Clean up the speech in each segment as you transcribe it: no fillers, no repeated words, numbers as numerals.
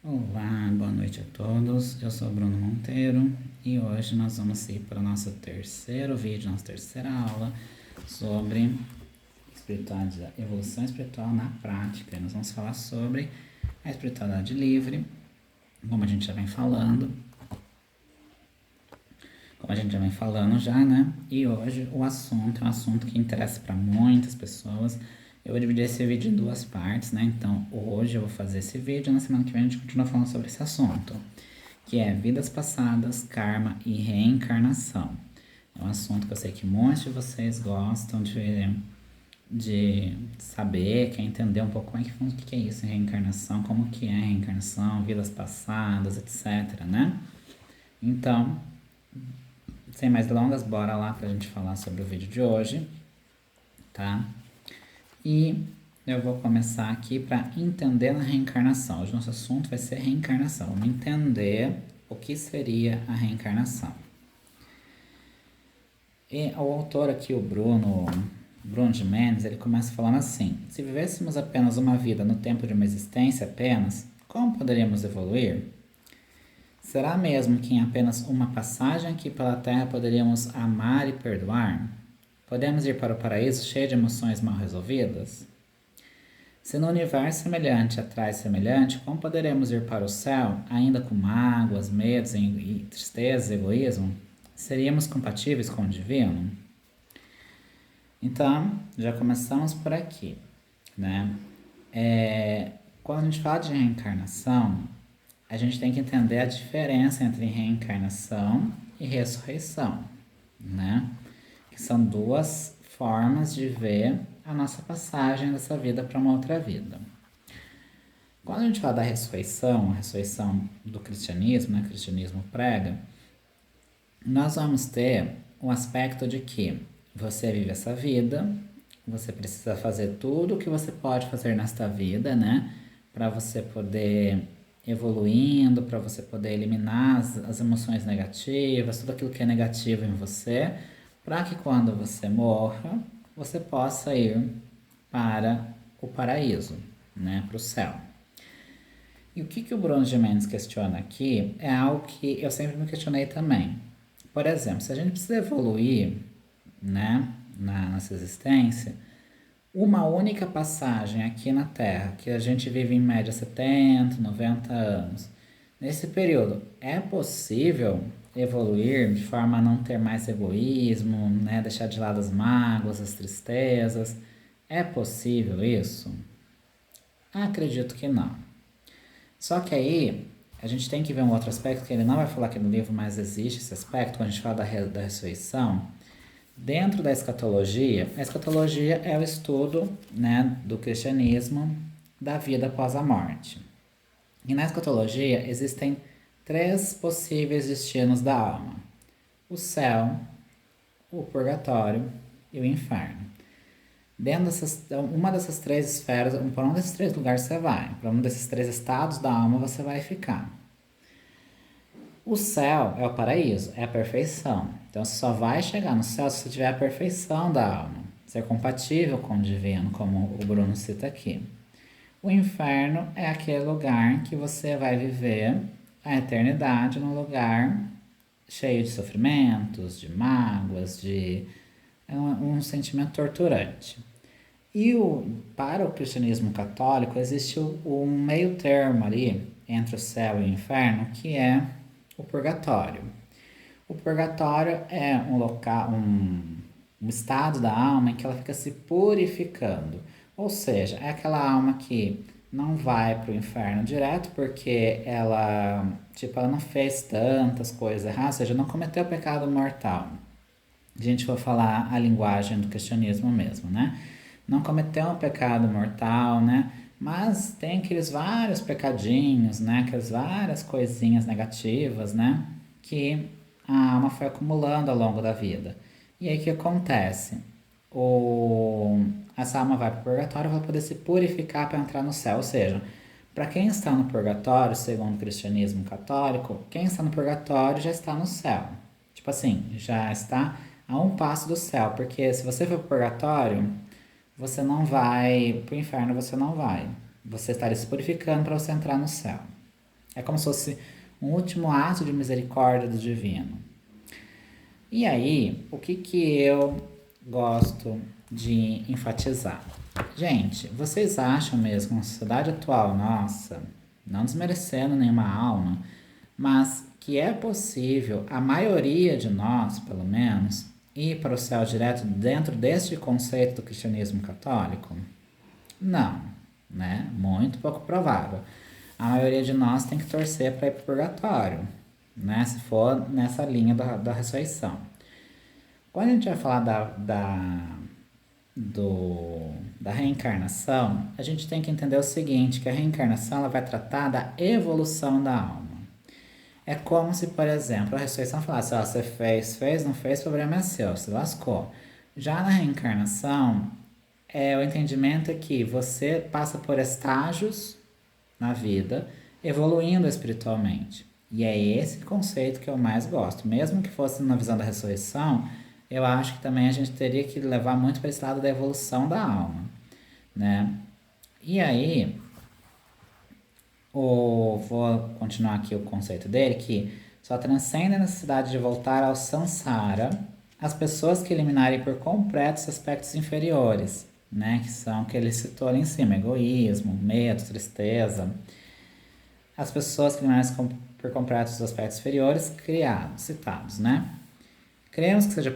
Olá, boa noite a todos. Eu sou Bruno Monteiro e hoje nós vamos ir para o nosso terceiro vídeo, nossa terceira aula sobre espiritualidade, evolução espiritual na prática. E nós vamos falar sobre a espiritualidade livre, como a gente já vem falando, já, né? E hoje o assunto é um assunto que interessa para muitas pessoas. Eu vou dividir esse vídeo em duas partes, né? Então, hoje eu vou fazer esse vídeo e na semana que vem a gente continua falando sobre esse assunto, que é vidas passadas, karma e reencarnação. É um assunto que eu sei que muitos de vocês gostam de saber, quer entender um pouco como é o que é isso, reencarnação, como que é reencarnação, vidas passadas, etc, né? Então, sem mais delongas, bora lá pra gente falar sobre o vídeo de hoje, tá? E eu vou começar aqui para entender a reencarnação. Hoje nosso assunto vai ser reencarnação. Vamos entender o que seria a reencarnação. E o autor aqui, o Bruno de Mendes, ele começa falando assim: se vivêssemos apenas uma vida no tempo de uma existência apenas, como poderíamos evoluir? Será mesmo que em apenas uma passagem aqui pela Terra poderíamos amar e perdoar? Podemos ir para o paraíso cheio de emoções mal resolvidas? Se no universo semelhante atrai semelhante, como poderemos ir para o céu, ainda com mágoas, medos e tristezas, egoísmo? Seríamos compatíveis com o divino? Então, já começamos por aqui, né? Quando a gente fala de reencarnação, a gente tem que entender a diferença entre reencarnação e ressurreição, né? Que são duas formas de ver a nossa passagem dessa vida para uma outra vida. Quando a gente fala da ressurreição, a ressurreição do cristianismo, né, o cristianismo prega, nós vamos ter o aspecto de que você vive essa vida, você precisa fazer tudo o que você pode fazer nesta vida, né, para você poder evoluindo, para você poder eliminar as emoções negativas, tudo aquilo que é negativo em você, para que quando você morra, você possa ir para o paraíso, né, para o céu. E o que o Bruno de Mendes questiona aqui é algo que eu sempre me questionei também. Por exemplo, se a gente precisa evoluir, né, na nossa existência, uma única passagem aqui na Terra, que a gente vive em média 70, 90 anos, nesse período, é possível evoluir de forma a não ter mais egoísmo, né? Deixar de lado as mágoas, as tristezas? É possível isso? Acredito que não. Só que aí a gente tem que ver um outro aspecto que ele não vai falar aqui no livro, mas existe esse aspecto quando a gente fala da ressurreição. Dentro da escatologia, a escatologia é o estudo, né, do cristianismo da vida após a morte. E na escatologia existem três possíveis destinos da alma: o céu, o purgatório e o inferno. Dentro uma dessas três esferas, para um desses três lugares você vai, para um desses três estados da alma você vai ficar. O céu é o paraíso, é a perfeição. Então você só vai chegar no céu se você tiver a perfeição da alma, ser compatível com o divino, como o Bruno cita aqui. O inferno é aquele lugar que você vai viver a eternidade, num lugar cheio de sofrimentos, de mágoas, de um sentimento torturante. E para o cristianismo católico existe um meio termo ali entre o céu e o inferno, que é o purgatório. O purgatório é um local, um estado da alma em que ela fica se purificando. Ou seja, é aquela alma que não vai para o inferno direto porque ela não fez tantas coisas erradas, ou seja, não cometeu pecado mortal. A gente vai falar a linguagem do cristianismo mesmo, né? Não cometeu um pecado mortal, né? Mas tem aqueles vários pecadinhos, né? Aquelas várias coisinhas negativas, né? Que a alma foi acumulando ao longo da vida. E aí o que acontece? Essa alma vai para o purgatório para poder se purificar para entrar no céu. Ou seja, para quem está no purgatório, segundo o cristianismo católico, quem está no purgatório já está no céu. Tipo assim, já está a um passo do céu. Porque se você for para o purgatório, você não vai para o inferno, você não vai. Você estaria se purificando para você entrar no céu. É como se fosse um último ato de misericórdia do divino. E aí, o que que eu gosto de enfatizar? Gente, vocês acham mesmo que na sociedade atual, nossa, não desmerecendo nenhuma alma, mas que é possível a maioria de nós, pelo menos, ir para o céu direto dentro deste conceito do cristianismo católico? Não, né? Muito pouco provável. A maioria de nós tem que torcer para ir para o purgatório, né? Se for nessa linha da ressurreição. Quando a gente vai falar da reencarnação, a gente tem que entender o seguinte, que a reencarnação ela vai tratar da evolução da alma. É como se, por exemplo, a ressurreição falasse, ó, você fez, não fez, o problema é seu, se lascou. Já na reencarnação, o entendimento é que você passa por estágios na vida, evoluindo espiritualmente. E é esse conceito que eu mais gosto. Mesmo que fosse na visão da ressurreição, eu acho que também a gente teria que levar muito para esse lado da evolução da alma, né? E aí, vou continuar aqui o conceito dele, que só transcende a necessidade de voltar ao samsara as pessoas que eliminarem por completo os aspectos inferiores, né? Que são que ele citou ali em cima, egoísmo, medo, tristeza. As pessoas que eliminarem por completo os aspectos inferiores citados, né? Cremos que seja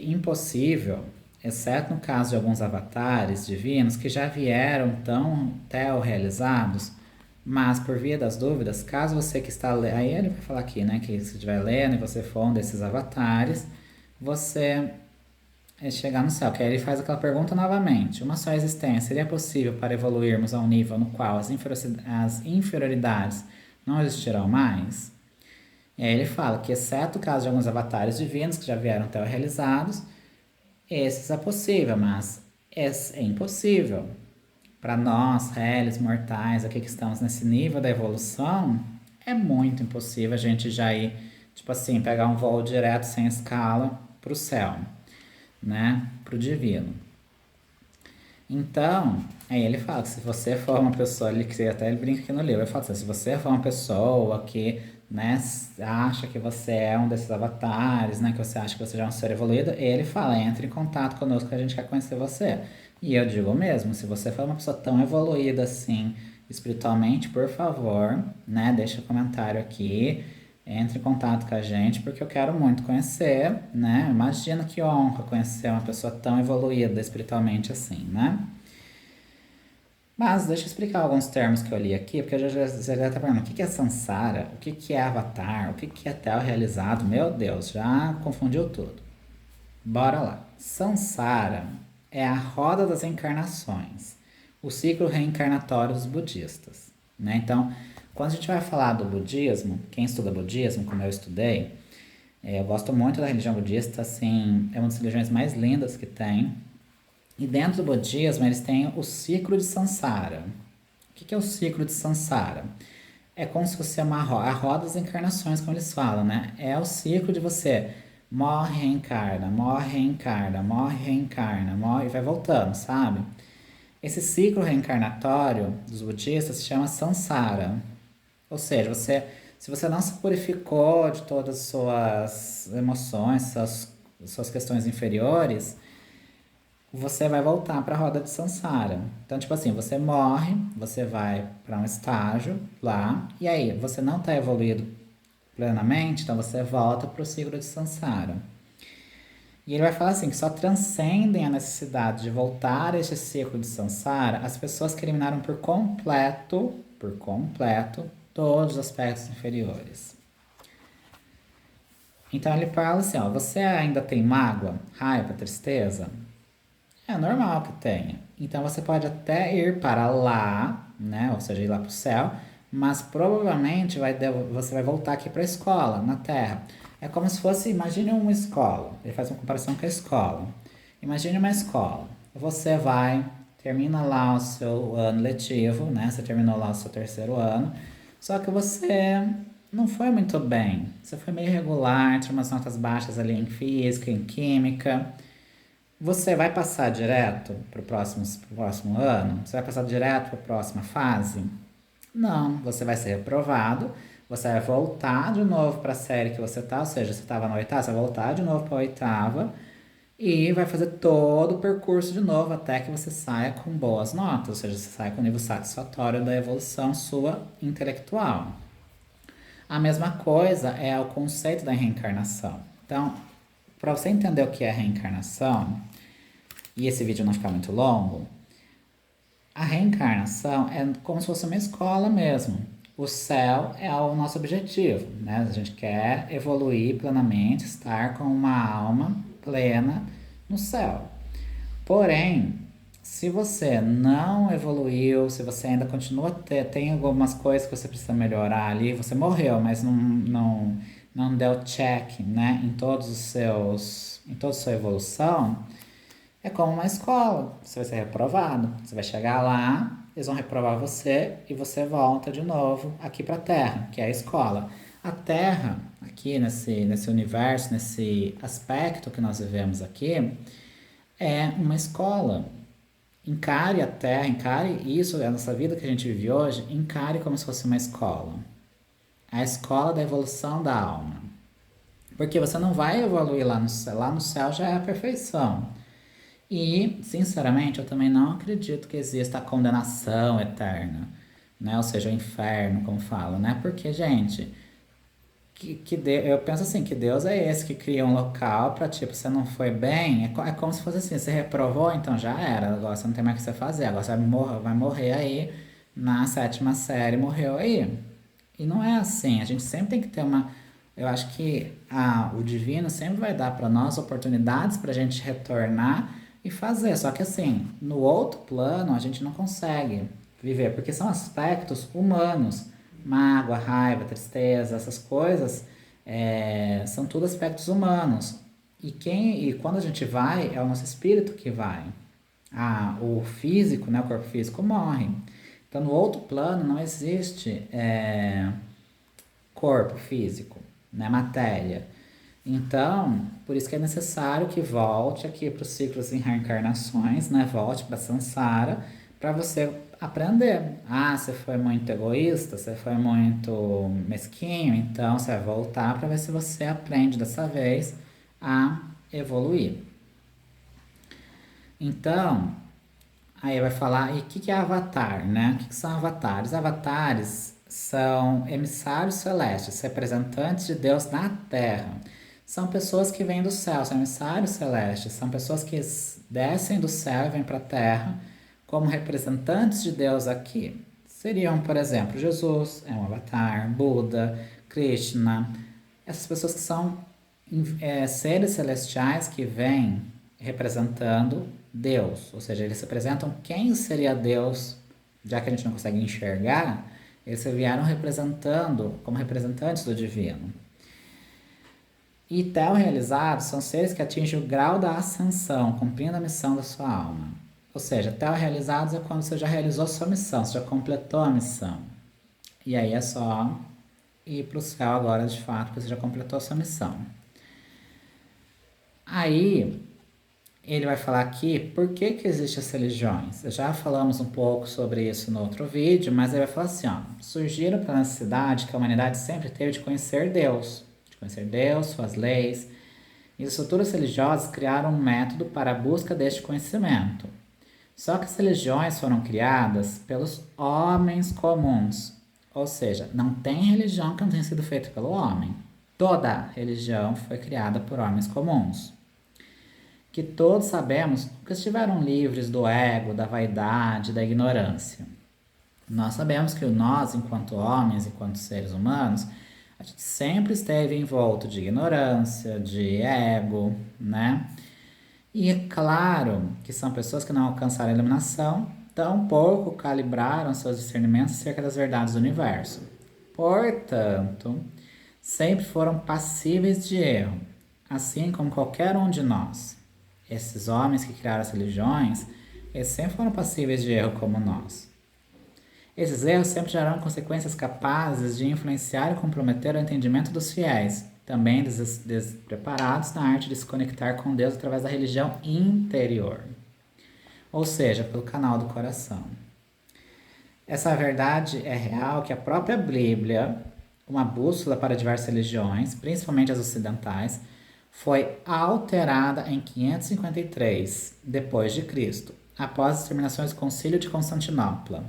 impossível, exceto no caso de alguns avatares divinos que já vieram tão realizados, mas por via das dúvidas, caso você que está lendo, aí ele vai falar aqui, né, que se estiver lendo e você for um desses avatares, você chegar no céu, que aí ele faz aquela pergunta novamente, uma só existência, seria possível para evoluirmos a um nível no qual as inferioridades não existirão mais? E aí ele fala que, exceto o caso de alguns avatares divinos que já vieram realizados, esses é possível, mas é impossível. Para nós, réis, mortais, aqui que estamos nesse nível da evolução, é muito impossível a gente já ir, tipo assim, pegar um voo direto sem escala para o céu, né? Para o divino. Então, aí ele fala que se você for uma pessoa, ele brinca aqui no livro, ele fala assim, se você for uma pessoa que, né, acha que você é um desses avatares, né, que você acha que você já é um ser evoluído, ele fala, entre em contato conosco que a gente quer conhecer você. E eu digo mesmo, se você for uma pessoa tão evoluída assim, espiritualmente, por favor, né, deixa um comentário aqui, entre em contato com a gente, porque eu quero muito conhecer, né? Imagina que honra conhecer uma pessoa tão evoluída espiritualmente assim, né? Mas deixa eu explicar alguns termos que eu li aqui, porque você já está perguntando o que é samsara, o que é avatar, o que é tel realizado. Meu Deus, já confundiu tudo. Bora lá. Samsara é a roda das encarnações, o ciclo reencarnatório dos budistas, né? Então, quando a gente vai falar do budismo, quem estuda budismo, como eu estudei, eu gosto muito da religião budista, assim, é uma das religiões mais lindas que tem. E dentro do budismo, eles têm o ciclo de Sansara. O que é o ciclo de Sansara? É como se fosse a roda das encarnações, como eles falam, né? É o ciclo de você morre, reencarna, morre, reencarna, morre, reencarna, morre e vai voltando, sabe? Esse ciclo reencarnatório dos budistas se chama Sansara. Ou seja, se você não se purificou de todas as suas emoções, suas questões inferiores, você vai voltar para a roda de Sansara. Então, tipo assim, você morre, você vai para um estágio lá, e aí você não está evoluído plenamente, então você volta para o ciclo de Sansara. E ele vai falar assim, que só transcendem a necessidade de voltar a este ciclo de Sansara as pessoas que eliminaram por completo, todos os aspectos inferiores. Então ele fala assim, ó, você ainda tem mágoa, raiva, tristeza? É normal que tenha. Então você pode até ir para lá, né? Ou seja, ir lá para o céu, mas provavelmente você vai voltar aqui para a escola, na Terra. É como se fosse, imagine uma escola. Ele faz uma comparação com a escola. Imagine uma escola. Você vai, termina lá o seu ano letivo, né? Você terminou lá o seu terceiro ano, só que você não foi muito bem. Você foi meio irregular, tinha umas notas baixas ali em física, em química. Você vai passar direto para o próximo ano? Você vai passar direto para a próxima fase? Não, você vai ser reprovado Você vai voltar de novo para a série que você tá, ou seja, você estava na oitava, você vai voltar de novo para a oitava e vai fazer todo o percurso de novo até que você saia com boas notas, ou seja, você saia com o nível satisfatório da evolução sua intelectual. A mesma coisa é o conceito da reencarnação. Então, para você entender o que é reencarnação, e esse vídeo não ficar muito longo, a reencarnação é como se fosse uma escola mesmo. O céu é o nosso objetivo, né? A gente quer evoluir plenamente, estar com uma alma plena no céu. Porém, se você não evoluiu, se você ainda continua tem algumas coisas que você precisa melhorar ali, você morreu, mas não deu check, né, em toda a sua evolução, é como uma escola. Você vai ser reprovado. Você vai chegar lá, eles vão reprovar você e você volta de novo aqui para a Terra, que é a escola. A Terra, aqui nesse universo, nesse aspecto que nós vivemos aqui, é uma escola. Encare a Terra, encare isso, a nossa vida que a gente vive hoje, encare como se fosse uma escola. A escola da evolução da alma. Porque você não vai evoluir lá no céu. Lá no céu já é a perfeição. E, sinceramente, eu também não acredito que exista a condenação eterna, né? Ou seja, o inferno, como fala, né? Porque, gente, eu penso assim, que Deus é esse que cria um local para, tipo, você não foi bem, é como se fosse assim, você reprovou, então já era, agora você não tem mais o que você fazer, agora você vai morrer aí na sétima série, morreu aí. E não é assim, a gente sempre tem que ter eu acho que o divino sempre vai dar para nós oportunidades para a gente retornar e fazer, só que assim, no outro plano a gente não consegue viver, porque são aspectos humanos, mágoa, raiva, tristeza, essas coisas são tudo aspectos humanos. E quando a gente vai, é o nosso espírito que vai. O físico, né, o corpo físico morre. Então, no outro plano não existe corpo físico, né, matéria. Então, por isso que é necessário que volte aqui para os ciclos em reencarnações, né? Volte para Sansara, para você aprender. Você foi muito egoísta, você foi muito mesquinho, então você vai voltar para ver se você aprende dessa vez a evoluir. Então, aí vai falar, e o que é avatar, né? O que são avatares? Avatares são emissários celestes, representantes de Deus na Terra. São pessoas que vêm do céu, são emissários celestes, são pessoas que descem do céu e vêm para a Terra como representantes de Deus aqui. Seriam, por exemplo, Jesus, é um avatar, Buda, Krishna, essas pessoas que são seres celestiais que vêm representando Deus, ou seja, eles representam quem seria Deus, já que a gente não consegue enxergar, eles vieram representando como representantes do divino. E tel-realizados são seres que atingem o grau da ascensão, cumprindo a missão da sua alma. Ou seja, tel-realizados é quando você já realizou a sua missão, você já completou a missão. E aí é só ir para o céu agora, de fato, porque você já completou a sua missão. Aí, ele vai falar aqui por que existem as religiões. Já falamos um pouco sobre isso no outro vídeo, mas ele vai falar assim, ó, surgiram pela necessidade que a humanidade sempre teve de conhecer Deus, suas leis, e as estruturas religiosas criaram um método para a busca deste conhecimento. Só que as religiões foram criadas pelos homens comuns, ou seja, não tem religião que não tenha sido feita pelo homem. Toda religião foi criada por homens comuns, que todos sabemos que estiveram livres do ego, da vaidade, da ignorância. Nós sabemos que nós, enquanto homens, enquanto seres humanos, a gente sempre esteve envolto de ignorância, de ego, né? E é claro que são pessoas que não alcançaram a iluminação, tampouco calibraram seus discernimentos acerca das verdades do universo. Portanto, sempre foram passíveis de erro, assim como qualquer um de nós. Esses homens que criaram as religiões, eles sempre foram passíveis de erro como nós. Esses erros sempre geraram consequências capazes de influenciar e comprometer o entendimento dos fiéis, também despreparados na arte de se conectar com Deus através da religião interior, ou seja, pelo canal do coração. Essa verdade é real que a própria Bíblia uma bússola para diversas religiões, principalmente as ocidentais, foi alterada em 553 depois de Cristo, após as terminações do Concílio de Constantinopla.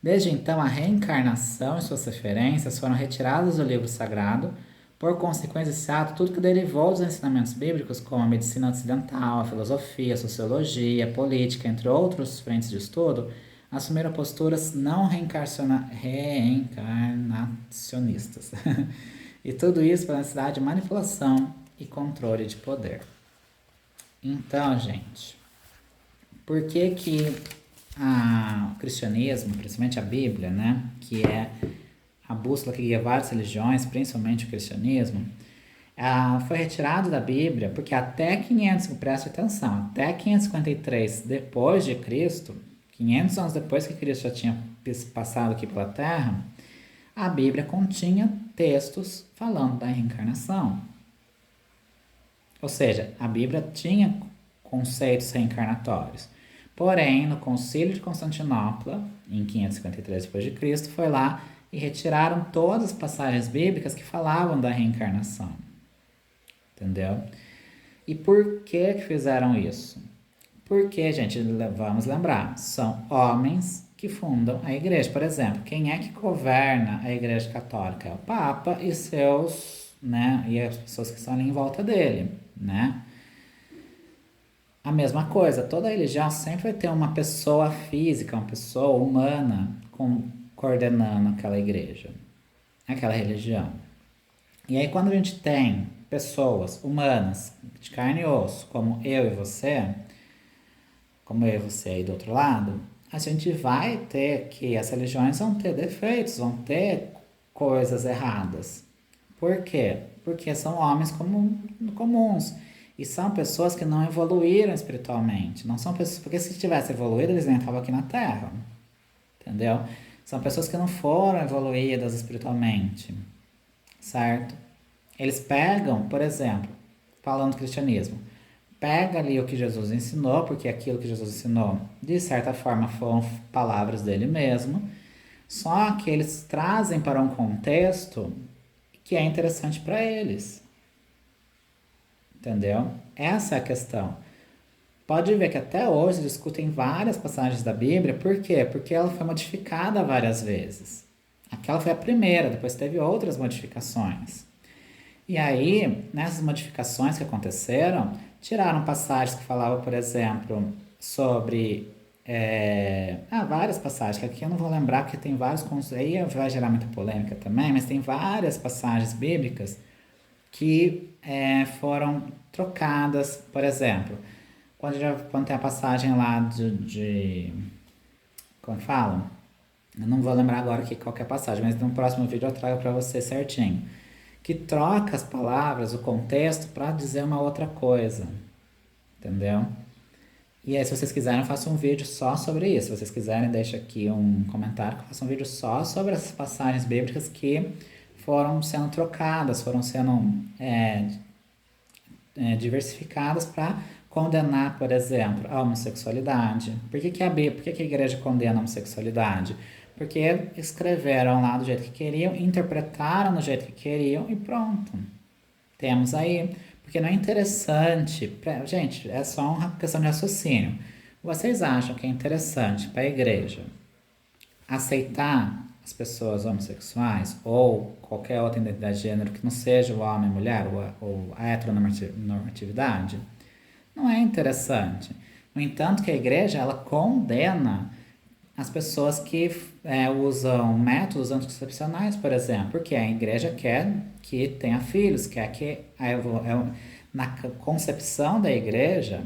Desde então, a reencarnação e suas referências foram retiradas do livro sagrado. Por consequência desse ato, tudo que derivou dos ensinamentos bíblicos, como a medicina ocidental, a filosofia, a sociologia, a política, entre outros frentes de estudo, assumiram posturas não reencarnacionistas. E tudo isso pela necessidade de manipulação e controle de poder. Então, gente, por que que o cristianismo, principalmente a Bíblia, né, que é a bússola que guia várias religiões, principalmente o cristianismo, foi retirado da Bíblia porque até 500, preste atenção, até 553 depois de Cristo, 500 anos depois que Cristo já tinha passado aqui pela Terra, a Bíblia continha textos falando da reencarnação. Ou seja, a Bíblia tinha conceitos reencarnatórios. Porém, no Concílio de Constantinopla, em 553 depois de Cristo, foi lá e retiraram todas as passagens bíblicas que falavam da reencarnação. Entendeu? E por que fizeram isso? Porque, gente, vamos lembrar, são homens que fundam a igreja. Por exemplo, quem é que governa a igreja católica? É o Papa e seus, né, e as pessoas que estão ali em volta dele, né? A mesma coisa, toda religião sempre vai ter uma pessoa física, uma pessoa humana coordenando aquela igreja, aquela religião. E aí quando a gente tem pessoas humanas, de carne e osso, como eu e você aí do outro lado, a gente vai ter que as religiões vão ter defeitos, vão ter coisas erradas. Por quê? Porque são homens comuns. E são pessoas que não evoluíram espiritualmente. Não são pessoas. Porque se tivesse evoluído, eles nem estavam aqui na Terra. Entendeu? São pessoas que não foram evoluídas espiritualmente. Certo? Eles pegam, por exemplo, falando do cristianismo, pega ali o que Jesus ensinou, porque aquilo que Jesus ensinou, de certa forma, foram palavras dele mesmo. Só que eles trazem para um contexto que é interessante para eles. Entendeu? Essa é a questão. Pode ver que até hoje discutem várias passagens da Bíblia. Por quê? Porque ela foi modificada várias vezes. Aquela foi a primeira, depois teve outras modificações. E aí, nessas modificações que aconteceram, tiraram passagens que falavam, por exemplo, sobre... várias passagens, que aqui eu não vou lembrar porque tem vários... Aí vai gerar muita polêmica também, mas tem várias passagens bíblicas que foram trocadas, por exemplo, quando tem a passagem lá como falam? Eu não vou lembrar agora aqui qual que é a passagem, mas no próximo vídeo eu trago para você certinho. Que troca as palavras, o contexto, para dizer uma outra coisa. Entendeu? E aí, se vocês quiserem, eu faço um vídeo só sobre isso. Se vocês quiserem, deixa aqui um comentário que eu faço um vídeo só sobre essas passagens bíblicas que foram sendo trocadas, foram sendo diversificadas para condenar, por exemplo, a homossexualidade. Por que a igreja condena a homossexualidade? Porque escreveram lá do jeito que queriam, interpretaram do jeito que queriam e pronto. Temos aí. Porque não é interessante. Gente, é só uma questão de raciocínio. Vocês acham que é interessante para a igreja aceitar as pessoas homossexuais ou qualquer outra identidade de gênero que não seja o homem e mulher ou a heteronormatividade? Não é interessante. No entanto, que a igreja ela condena as pessoas que usam métodos anticoncepcionais, por exemplo, porque a igreja quer que tenha filhos, quer que na concepção da igreja,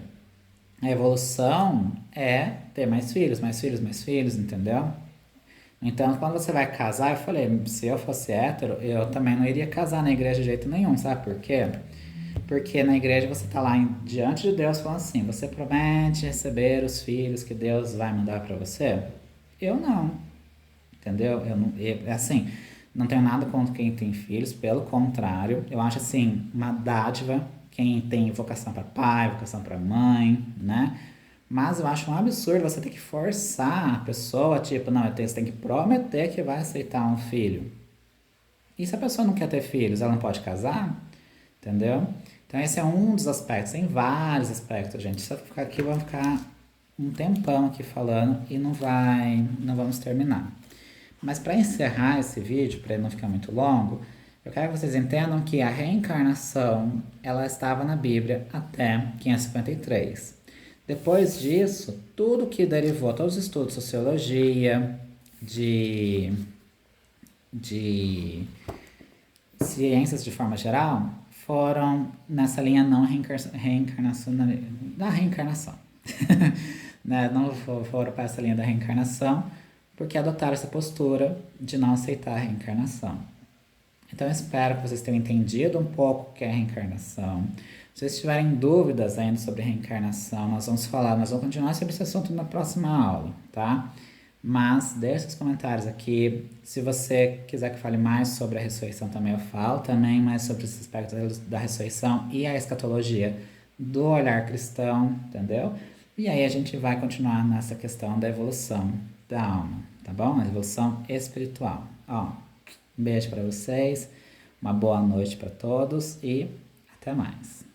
a evolução é ter mais filhos, mais filhos, mais filhos, entendeu? Então, quando você vai casar, eu falei, se eu fosse hétero, eu também não iria casar na igreja de jeito nenhum, sabe por quê? Porque na igreja você está lá diante de Deus falando assim, você promete receber os filhos que Deus vai mandar para você? Eu não, entendeu? Assim, não tenho nada contra quem tem filhos, pelo contrário, eu acho assim, uma dádiva quem tem vocação para pai, vocação para mãe, né? Mas eu acho um absurdo você ter que forçar a pessoa, tipo, não, você tem que prometer que vai aceitar um filho. E se a pessoa não quer ter filhos, ela não pode casar? Entendeu? Então esse é um dos aspectos. Tem vários aspectos, gente. Se eu ficar aqui, vamos ficar um tempão aqui falando e não vamos terminar. Mas para encerrar esse vídeo, para ele não ficar muito longo, eu quero que vocês entendam que a reencarnação, ela estava na Bíblia até 553. Depois disso, tudo que derivou, todos os estudos de sociologia, de ciências de forma geral, foram nessa linha não reencarnação, da reencarnação. Né? Não foram para essa linha da reencarnação, porque adotaram essa postura de não aceitar a reencarnação. Então eu espero que vocês tenham entendido um pouco o que é a reencarnação. Se vocês tiverem dúvidas ainda sobre reencarnação, nós vamos continuar sobre esse assunto na próxima aula, tá? Mas deixe os comentários aqui. Se você quiser que fale mais sobre a ressurreição também, eu falo também mais sobre esses aspectos da ressurreição e a escatologia do olhar cristão, entendeu? E aí a gente vai continuar nessa questão da evolução da alma, tá bom? A evolução espiritual. Ó, um beijo para vocês, uma boa noite para todos e até mais.